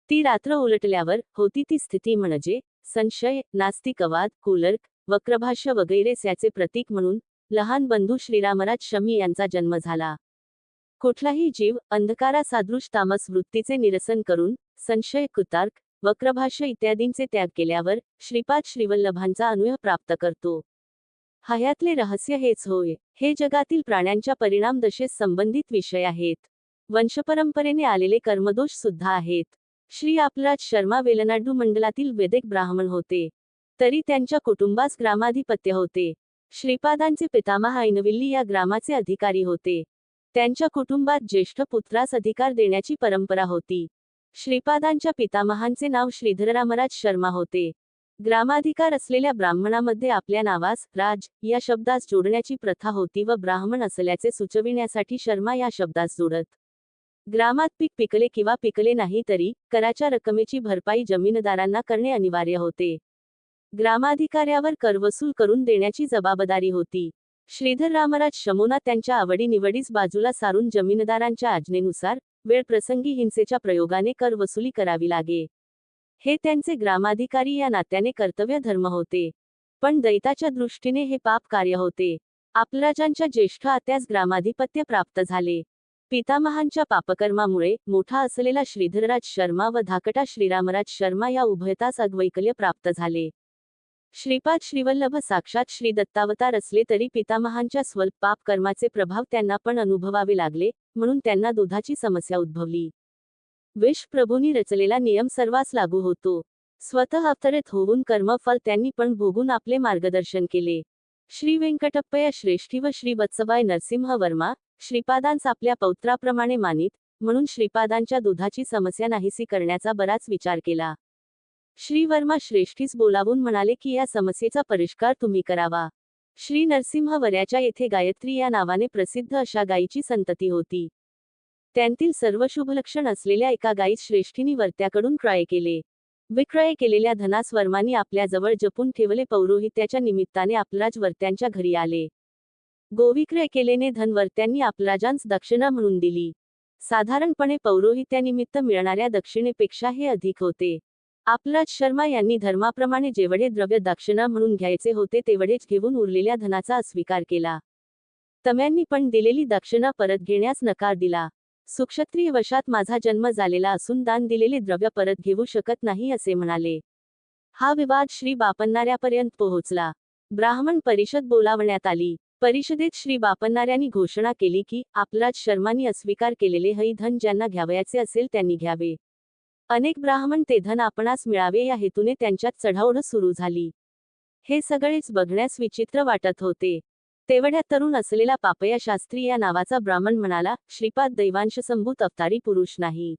ती रात्र उलटल्यावर होती ती स्थिती म्हणजे संशय, नास्तिकवाद, कुलर्क, वक्रभाष्य वगैरे याचे प्रतीक म्हणून लहान बंधू श्रीरामराज शमी यांचा जन्म झाला. कुठलाही जीव अंधकारासादृश तामस वृत्तीचे निरसन करून संशय, कुतर्क, वक्रभाष्य इत्यादींचे त्याग केल्यावर श्रीपाद श्रीवल्लभांचा अनुग्रह प्राप्त करतो. हयातले रहस्य हेच होय. हे जगातील प्राण्यांच्या परिणाम दशेस संबंधित विषय आहेत. वंशपरंपरेने आलेले कर्मदोष सुद्धा आहेत. श्री आपलराज शर्मा वेलनाडू मंडलातील वेदिक ब्राह्मण होते, तरी त्यांच्या कुटुंबास ग्रामाधिपत्य होते. श्रीपादांचे पितामह ऐनविल्ली या ग्रामाचे अधिकारी होते. त्यांच्या कुटुंबात ज्येष्ठ पुत्रास अधिकार देण्याची परंपरा होती. श्रीपादांच्या पितामहांचे नाव श्रीधररामराज शर्मा होते. ग्रामाधिकार असलेल्या ब्राह्मणामध्ये आपल्या नावास राज या शब्दास जोडण्याची प्रथा होती व ब्राह्मण असल्याचे सुचविण्यासाठी शर्मा या शब्दास जोडत. ग्रामात पीक पिकले किंवा पिकले नाही तरी कराच्या रकमेची भरपाई जमीनदारांना करणे अनिवार्य होते. ग्रामाधिकाऱ्यावर कर वसूल करून देण्याची जबाबदारी होती. श्रीधर रामराज शमोना त्यांच्या आवडीनिवडीस बाजूला सारून जमीनदारांच्या आज्ञेनुसार वेळप्रसंगी हिंसेच्या प्रयोगाने कर वसुली करावी लागे. हे त्यांचे ग्रामाधिकारी या नात्याने कर्तव्य धर्म होते. पण दैताच्या दृष्टीने हे पाप कार्य होते. आपलराजांच्या ज्येष्ठ आत्यास ग्रामाधिपत्य प्राप्त झाले. पितामहांच्या पापकर्मामुळे मोठा असलेला श्रीधरराज शर्मा व धाकटा श्रीरामराज शर्मा या उभयतास अग्वैकल्य प्राप्त झाले. श्रीपाद श्रीवल्लभ साक्षात श्री दत्तावतार असले तरी पितामहांच्या स्वल्प पाप कर्माचे प्रभाव त्यांना पण अनुभवावे लागले, म्हणून त्यांना दुधाची समस्या उद्भवली. विष प्रभूंनी रचलेला नियम सर्वांस लागू होतो. स्वतः अवतरित होऊन कर्मफल त्यांनी पण भोगून आपले मार्गदर्शन केले. श्री व्यंकटप्पया श्रेष्ठी व श्री वत्सबाई नरसिंह वर्मा श्रीपादांस आपल्या पौत्राप्रमाणे मानित, म्हणून श्रीपादांच्या दुधाची समस्या नाहीसी करण्याचा बराच विचार केला. श्री वर्मा श्रेष्ठीस बोलावून म्हणाले की या समस्येचा परिष्कार तुम्ही करावा. श्री नरसिंह वर्याच्या येथे गायत्री या नावाने प्रसिद्ध अशा गायीची संतती होती. त्यांतील सर्व शुभलक्षण असलेल्या एका गायीस श्रेष्ठींनी वर्त्याकडून क्रय केले. विक्रय केलेल्या धनास वर्मांनी आपल्याजवळ जपून ठेवले. पौरोहित्याच्या निमित्ताने आपलराज वर्त्यांच्या घरी आले. गोविक्रय केलेले धन वर्त्यांनी आपलराजांस दक्षिणा म्हणून दिली. साधारणपणे पौरोहित्यानिमित्त मिळणाऱ्या दक्षिणेपेक्षा हे अधिक होते. आपलराज शर्मा यांनी धर्माप्रमाणे जेवढे द्रव्य दक्षिणा म्हणून घ्यायचे होते तेवढेच घेऊन उरलेल्या धनाचा अस्वीकार केला. तम्यांनी पण दिलेली दक्षिणा परत घेण्यास नकार दिला. सुक्षत्रिय वशात माझा जन्म झालेला असून दान दिलेले द्रव्य परत घेऊ शकत नाही असे म्हणाले. हा विवाद श्री बापन्नाऱ्यापर्यंत पोहोचला. ब्राह्मण परिषद बोलावण्यात आली. परिषदेत श्री बापन्नाऱ्यांनी घोषणा केली की आपलराज शर्मांनी अस्वीकार केलेले हे धन ज्यांना घ्यावयाचे असेल त्यांनी घ्यावे. अनेक ब्राह्मण ते धन आपणास मिळावे या हेतूने त्यांच्यात चढाओढ सुरू झाली. हे सगळेच बघण्यास विचित्र वाटत होते. तेवढ्यात तरुण असलेला पापया शास्त्री या नावाचा ब्राह्मण म्हणाला, श्रीपाद दैवांशसंभूत अवतारी पुरुष नाही.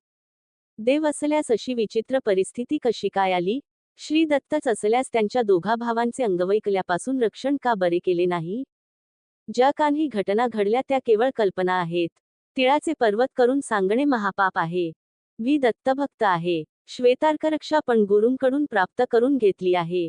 देव असल्यास अशी विचित्र परिस्थिती कशी काय आली? श्री दत्तच असल्यास त्यांच्या दोघा भावांचे अंगवैकल्यापासून रक्षण का बरे केले नाही? ज्या काही घटना घडल्या त्या केवळ कल्पना आहेत. तिळाचे पर्वत करून सांगणे महापाप आहे. मी दत्तभक्त आहे. श्वेतार्करक्षा पण गुरूंकडून प्राप्त करून घेतली आहे.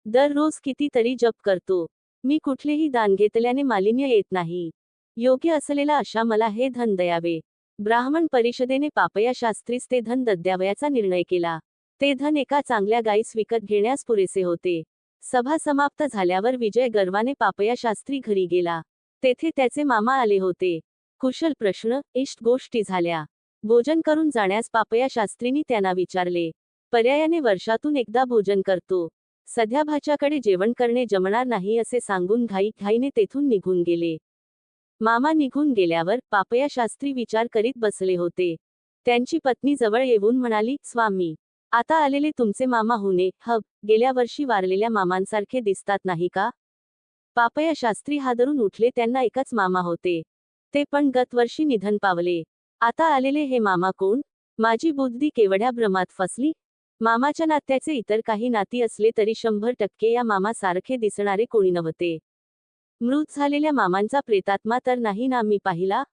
दररोज कितीतरी जप करतो. मी कुठलेही दान घेतल्याने मालिन्य येत नाही. योग्य असलेला अशा मला हे धन द्यावे. ब्राह्मण परिषदेने पापया शास्त्रीस ते धन द्यावयाचा निर्णय केला. ते धन एका चांगल्या गायीस विकत घेण्यास पुरेसे होते. सभा समाप्त झाल्यावर विजय गर्वाने पापया शास्त्री घरी गेला. तेथे त्याचे मामा आले होते. कुशल प्रश्न, इष्ट गोष्टी झाल्या. भोजन करून जाण्यास पापया शास्त्रींनी त्यांना विचारले. पर्यायाने वर्षातून एकदा भोजन करतो. सध्या भाच्याकडे जेवण करणे जमणार नाही असे सांगून घाईने तेथून निघून गेले. मामा निघून गेल्यावर पापया शास्त्री विचार करीत बसले होते. त्यांची पत्नी जवळ येऊन म्हणाली, स्वामी, आता आलेले तुमचे मामा होणे गेल्या वर्षी वारलेल्या मामांसारखे दिसतात नाही का? पापया शास्त्री हादरून उठले. त्यांना एकच मामा होते. ते पण गत वर्षी निधन पावले. आता आलेले हे मामा कोण? माझी बुद्धी केवढ्या भ्रमात फसली. मामाच्या नात्याचे इतर काही नाती असले तरी 100% या मामासारखे दिसणारे कोणी नव्हते. मृत झालेल्या मामांचा प्रेतात्मा तर नाही ना मी पाहिला?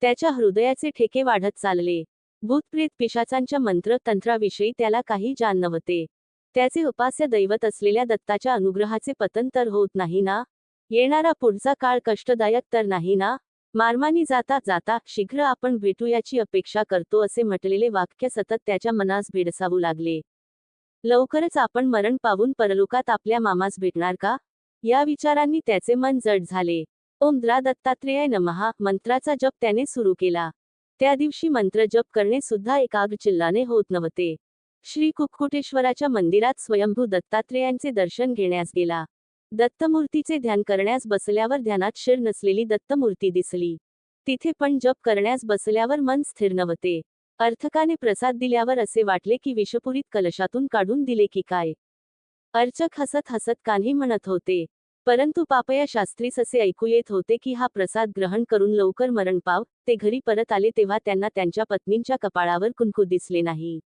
त्याच्या हृदयाचे ठेके वाढत चालले. भूतप्रेत पिशाचांच्या मंत्र तंत्राविषयी त्याला काही जाण नव्हते. त्याचे उपास्य दैवत असलेल्या दत्ताच्या अनुग्रहाचे पतन तर होत नाही ना? येणारा पुढचा काळ कष्टदायक तर नाही ना? मार्मानी जाता जाता शीघ्र आपण भेटूयाची अपेक्षा करतो असे म्हटलेले वाक्य सतत त्याच्या मनास भेडसावू लागले. लवकरच आपण मरण पावून परलोकात आपल्या मामास भेटणार का? या विचारांनी त्याचे मन जड झाले. ओम द्रा दत्तात्रेयाय नमः मंत्राचा जप त्याने सुरू केला. त्या दिवशी मंत्र जप करणे सुद्धा एकाग्र चिल्लाने होत नव्हते. श्री कुक्कुटेश्वराच्या मंदिरात स्वयंभू दत्तात्रेयांचे दर्शन घेण्यास गेला. दत्तमूर्तीचे ध्यान करण्यास बसल्यावर ध्यानात शिर नसलेली दत्तमूर्ती दिसली. तिथे पण जप करण्यास बसल्यावर मन स्थिर नव्हते. अर्चकाने प्रसाद दिल्यावर असे वाटले की विषपुरीत कलशातून काढून दिले की काय. अर्चक हसत हसत कान्ही म्हणत होते. परंतु पापया शास्त्रीस असे ऐकू येत होते की हा प्रसाद ग्रहण करून लवकर मरण पाव. ते घरी परत आले तेव्हा त्यांना त्यांच्या पत्नींच्या कपाळावर कुंकू दिसले नाही.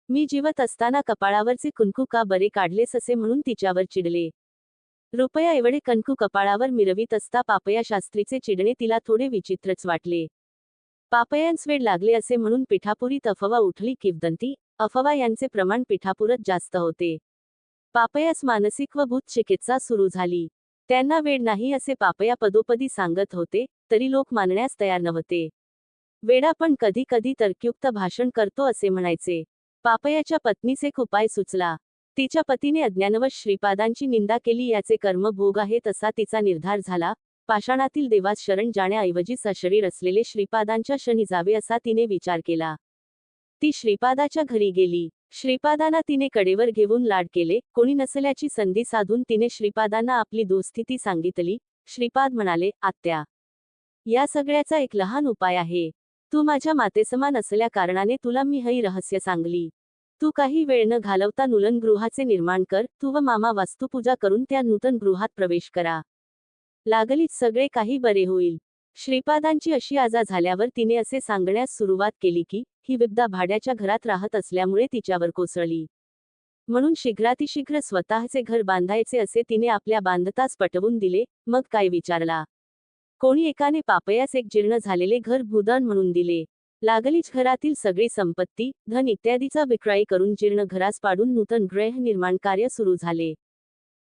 मी जीवत असताना कपाळावरचे कुंकू का बरे काढलेस असे म्हणून तिच्यावर चिडले. रुपया एवढे कुंकू कपाळावर मिरवीत असता पापया शास्त्रीचे चिडणे तिला थोडे विचित्रच वाटले. पापयांस वेड लागले असे म्हणून पिठापुरीत अफवा उठली. किंवदंती अफवा यांचे प्रमाण पिठापुरात जास्त होते. पापयास मानसिक व भूत चिकित्सा सुरू झाली. त्यांना वेड नाही असे पापया पदोपदी सांगत होते, तरी लोक मानण्यास तयार नव्हते. वेडा पण कधी कधी तर्कयुक्त भाषण करतो असे म्हणायचे. पापयाच्या पत्नीस एक उपाय सुचला. तिच्या पतीने अज्ञानवश श्रीपादांची निंदा केली, याचे कर्म भोग आहेत असा तिचा निर्धार झाला. पाषाणातील देवास शरण जाण्याऐवजी सशरीर असलेले श्रीपादांच्या शनी जावे असा तिने विचार केला. ती श्रीपादाच्या घरी गेली. श्रीपादांना तिने कडेवर घेऊन लाड केले. कोणी नसल्याची संधी साधून तिने श्रीपादांना आपली दुःस्थिती सांगितली. श्रीपाद म्हणाले, आत्या, या सगळ्याचा एक लहान उपाय आहे. तू माझ्या मातेसमान असल्या कारणाने तुला मी ही रहस्य सांगली. तू काही वेळ न घालवता नूतन गृहाचे निर्माण कर. तू व मामा वास्तुपूजा करून त्या नूतन गृहात प्रवेश करा. लागलीच सगळे काही बरे होईल. श्रीपादांची अशी आजा झाल्यावर तिने असे सांगण्यास सुरुवात केली की ही विद्या भाड्याच्या घरात राहत असल्यामुळे तिच्यावर कोसळली. म्हणून शीघ्रातिशीघ्र स्वतःचे घर बांधायचे असे तिने आपल्या बांधताच पटवून दिले. मग काय विचारला. कोणी एकाने पापयास एक जीर्ण झालेले घर भूदान म्हणून दिले. लागलीच घरातील सगळी संपत्ती, धन इत्यादीचा विक्रय करून जीर्ण घरास पाडून नूतन गृह निर्माण कार्य सुरू झाले.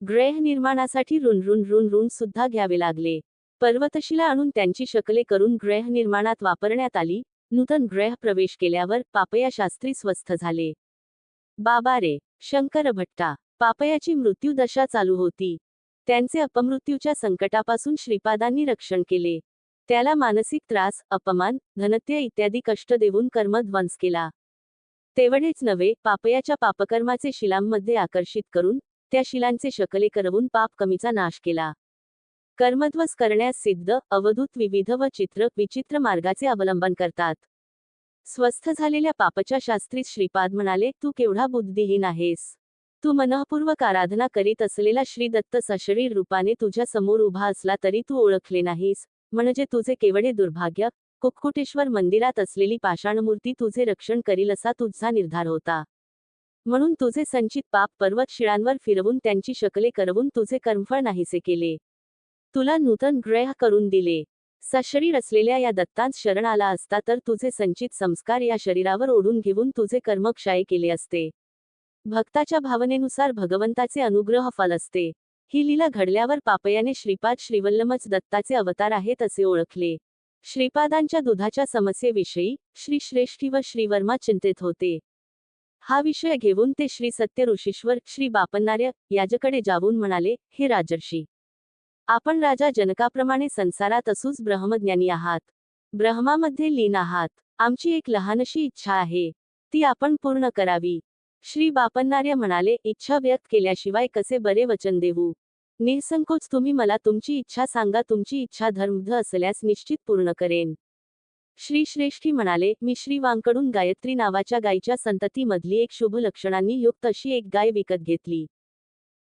गृह निर्माणासाठी ऋण सुद्धा घ्यावे लागले. पर्वतशिला आणून त्यांची शकले करून गृह निर्माणात वापरण्यात आली. नूतन गृह प्रवेश केल्यावर पापया शास्त्री स्वस्थ झाले. बाबा रे, शंकर भट्टा. पापयाची मृत्यूदशा चालू होती. त्यांचे अपमृत्यूच्या संकटापासून श्रीपादांनी रक्षण केले. त्याला मानसिक त्रास, अपमान, धनत्य इत्यादी कष्ट देऊन कर्मध्वंस केला. तेवढेच नव्हे, पापयाच्या पापकर्माचे शिलांमध्ये आकर्षित करून त्या शिलांचे शकले करवून पाप कमीचा नाश केला. कर्मध्वंस करण्यास सिद्ध, अवधूत, विविध व विचित्र मार्गाचे अवलंबन करतात. स्वस्थ झालेल्या पापच्या शास्त्रीस श्रीपाद म्हणाले, तू केवढा बुद्धिहीन आहेस. तू मनःपूर्वक आराधना करीत असलेला श्री दत्त सशरीर रूपाने तुझ्या समोर उभा असला तरी तू ओळखले नाहीस. म्हणजे तुझे केवढे दुर्भाग्य. कुक्कुटेश्वर मंदिरात असलेली पाषाणमूर्ती तुझे रक्षण करील असा तुझा निर्धार होता. म्हणून तुझे संचित पाप पर्वत शिळांवर फिरवून त्यांची शकले करवून तुझे कर्मफळ नाहीसे केले. तुला नूतन गृह करून दिले. सशरीर असलेल्या या दत्तांस शरण आला असता तर तुझे संचित संस्कार या शरीरावर ओढून घेऊन तुझे कर्म क्षय केले असते. भक्ताच्या भावनेनुसार भगवंताचे अनुग्रह फल असते. ही लीला घडल्यावर पापयाने श्रीपाद श्रीवल्लमच दत्ताचे अवतार आहेत असे ओळखले. श्रीपादांच्या दुधाच्या समस्येविषयी श्री श्रेष्ठी व श्रीवर्मा चिंतित होते. हा विषय घेऊन ते श्री सत्य ऋषीश्वर श्री बापन्नार्य याजकडे जाऊन म्हणाले, हे राजर्षी, आपण राजा जनकाप्रमाणे संसारात असूच ब्रह्मज्ञानी आहात. ब्रह्मामध्ये लीन आहात. आमची एक लहानशी इच्छा आहे. ती आपण पूर्ण करावी. श्री बापन्नार्य म्हणाले, इच्छा व्यक्त केल्याशिवाय कसे बरे वचन देऊ. निसंकोच तुम्ही मला तुमची इच्छा सांगा. तुमची इच्छा धर्मबद्ध असल्यास निश्चित पूर्ण करेन. श्री श्रेष्ठी म्हणाले, मी श्रीवांकडून गायत्री नावाच्या गायीच्या संततीमधली एक शुभ लक्षणांनी युक्त अशी एक गाय विकत घेतली.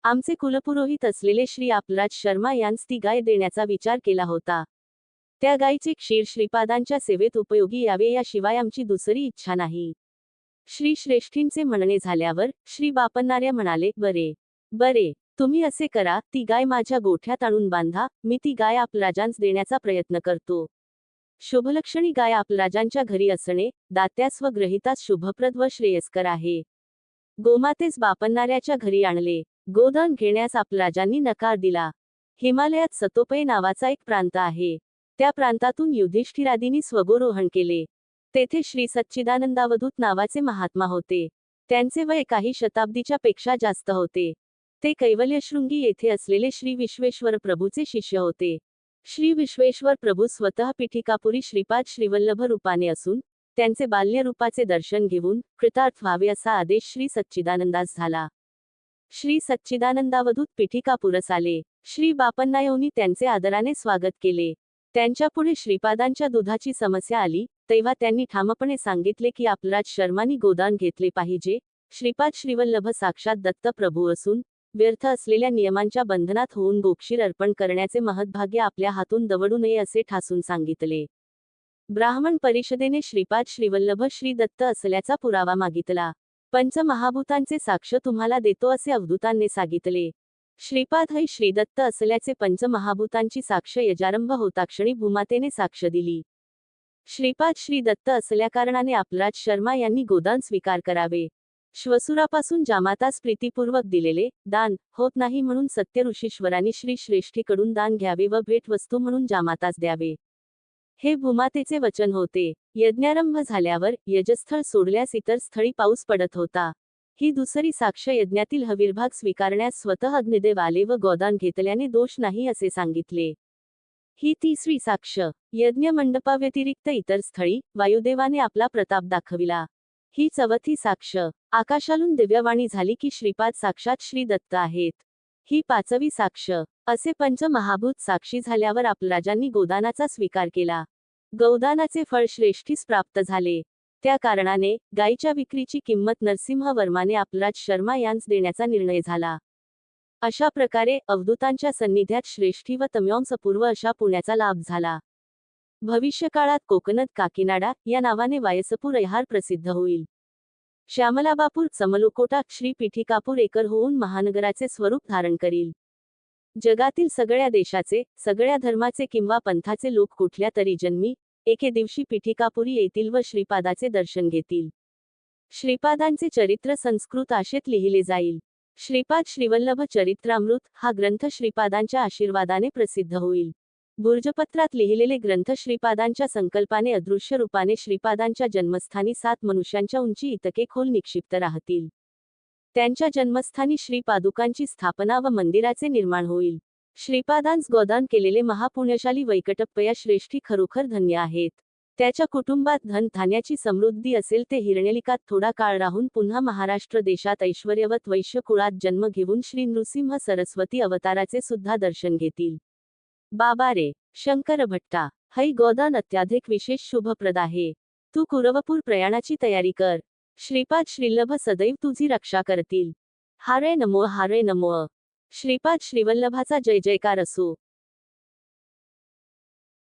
आमचे कुलपुरोहित असलेले श्री आपलराज शर्मा यांस ती गाय देण्याचा विचार केला होता. त्या गायीचे क्षीर श्रीपादांच्या सेवेत उपयोगी यावे याशिवाय आमची दुसरी इच्छा नाही. श्री श्रेष्ठींचे म्हणणे झाल्यावर श्री बापन्नार्य म्हणाले, बरे, तुम्ही असे करा, ती गाय माझ्या गोठ्यात आणून बांधा. मी ती गाय आपलराजांस देण्याचा प्रयत्न करतो. शुभलक्षणी गाय आपलराजांच्या घरी असणे दात्यास व ग्रहितास शुभप्रद व श्रेयस्कर आहे. गोमातेस बापन्नार्याच्या घरी आणले. गोधन घेण्यास आपलराजांनी नकार दिला. हिमालयात सतोपय नावाचा एक प्रांत आहे. त्या प्रांतातून युधिष्ठिरादींनी स्वगोरोहण केले. तेथे श्री सच्चिदानंदावधूत नावाचे महात्मा होते. त्यांचे वय काही शताब्दीच्या पेक्षा जास्त होते. ते कैवल्यशृंगी येथे असलेले श्री विश्वेश्वर प्रभूचे शिष्य होते. श्री विश्वेश्वर प्रभू स्वतः पीठिकापुरी श्रीपाद श्रीवल्लभ रूपाने असून त्यांचे बाल्य रूपाचे दर्शन घेऊन कृतार्थ व्हावे असा आदेश श्री सच्चिदानंदास झाला. श्री सच्चिदानंदावधूत पीठिकापुरस आले. श्री बापन्नायोनी त्यांचे आदराने स्वागत केले. त्यांच्यापुढे श्रीपादांच्या दुधाची समस्या आली तेव्हा त्यांनी ठामपणे सांगितले की आपलराज शर्मांनी गोदान घेतले पाहिजे. श्रीपाद श्रीवल्लभ साक्षात दत्त प्रभू असून व्यर्थ असलेल्या नियमांच्या बंधनात होऊन गोक्षीर अर्पण करण्याचे महद्भाग्य आपल्या हातून दवडू नये असे ठासून सांगितले. ब्राह्मण परिषदेने श्रीपाद श्रीवल्लभ श्री दत्त असल्याचा पुरावा मागितला. पंचमहाभूतांचे साक्ष तुम्हाला देतो असे अवधूतांनी सांगितले. श्रीपाद हे श्रीदत्त असल्याचे पंचमहाभूतांची साक्ष यजारंभ होताक्षणी भूमातेने साक्ष दिली. श्रीपाद श्रीदत्त असल्याकारणाने आपलराज शर्मा यांनी गोदान स्वीकार करावे. श्वसुरापासून जामातास प्रीतीपूर्वक दिलेले दान होत नाही म्हणून सत्य ऋषीश्वरांनी श्री श्रेष्ठीकडून दान घ्यावे व भेटवस्तू म्हणून जामातास द्यावे. हे भूमातेचे वचन होते. यज्ञारंभ झाल्यावर यजस्थळ सोडल्यास इतर स्थळी पाऊस पडत होता. ही दुसरी साक्ष यज्ञातील हविर्भाग स्वीकारण्यास स्वतः अग्निदेव आले व गोदान घेतल्याने दोष नाही असे सांगितले. ही तिसरी साक्ष यज्ञ मंडपाव्यतिरिक्त इतर स्थळी वायुदेवाने आपला प्रताप दाखविला. ही चौथी साक्ष आकाशालून दिव्यवाणी झाली की श्रीपाद साक्षात श्री दत्त आहेत. ही पाचवी साक्ष असे पंचमहाभूत साक्षी झाल्यावर आपलराजांनी गोदानाचा स्वीकार केला. गौदानाचे फळ श्रेष्ठीस प्राप्त झाले. त्या कारणाने गायीच्या विक्रीची किंमत नरसिंह वर्माने आपलराज शर्मा यांस देण्याचा निर्णय झाला. अशा प्रकारे अवधूतांच्या सन्निध्यात श्रेष्ठी व तम्यांसपूर्व अशा पुण्याचा लाभ झाला. भविष्यकाळात कोकणत काकीनाडा या नावाने वायसपूर ऐहार प्रसिद्ध होईल. श्यामलाबापूर चमलोकोटा श्री पीठिकापूर एकर होऊन महानगराचे स्वरूप धारण करील. जगातील सगळ्या देशाचे, सगळ्या धर्माचे किंवा पंथाचे लोक कुठल्या तरी जन्मी एके दिवशी पीठिकापुरी येतील व श्रीपादाचे दर्शन घेतील. श्रीपादांचे चरित्र संस्कृत आशेत लिहिले जाईल. श्रीपाद श्रीवल्लभ चरित्रामृत हा ग्रंथ श्रीपादांच्या आशीर्वादाने प्रसिद्ध होईल. भुर्जपत्रात लिहिलेले ग्रंथ श्रीपादांच्या संकल्पाने अदृश्य रूपाने श्रीपादांच्या जन्मस्थानी 7 मनुष्यांच्या उंची इतके खोल निक्षिप्त राहतील. त्यांच्या जन्मस्थानी श्रीपादुकांची स्थापना व मंदिराचे निर्माण होईल. श्रीपादांस गोदान केलेले महापुण्यशाली वैकटप्पया श्रेष्ठी खरोखर धन्य आहेत. त्याच्या कुटुंबात धन धान्याची समृद्धी असेल ते हिरण्यलिकात थोडा काळ राहून पुन्हा महाराष्ट्र देशात ऐश्वर्यवत वैश्य कुळात जन्म घेऊन श्री नृसिंह सरस्वती अवताराचे सुद्धा दर्शन घेतील. बाबा रे शंकर भट्टा हई गोदान अत्याधिक विशेष शुभप्रद आहे. तू कुरवपूर प्रयाणाची तयारी कर. श्रीपाद श्रीवल्लभ सदैव तुझी रक्षा करतील. हारे नमो हारे नमो. श्रीपाद श्रीवल्लभाचा जय जयकार असो.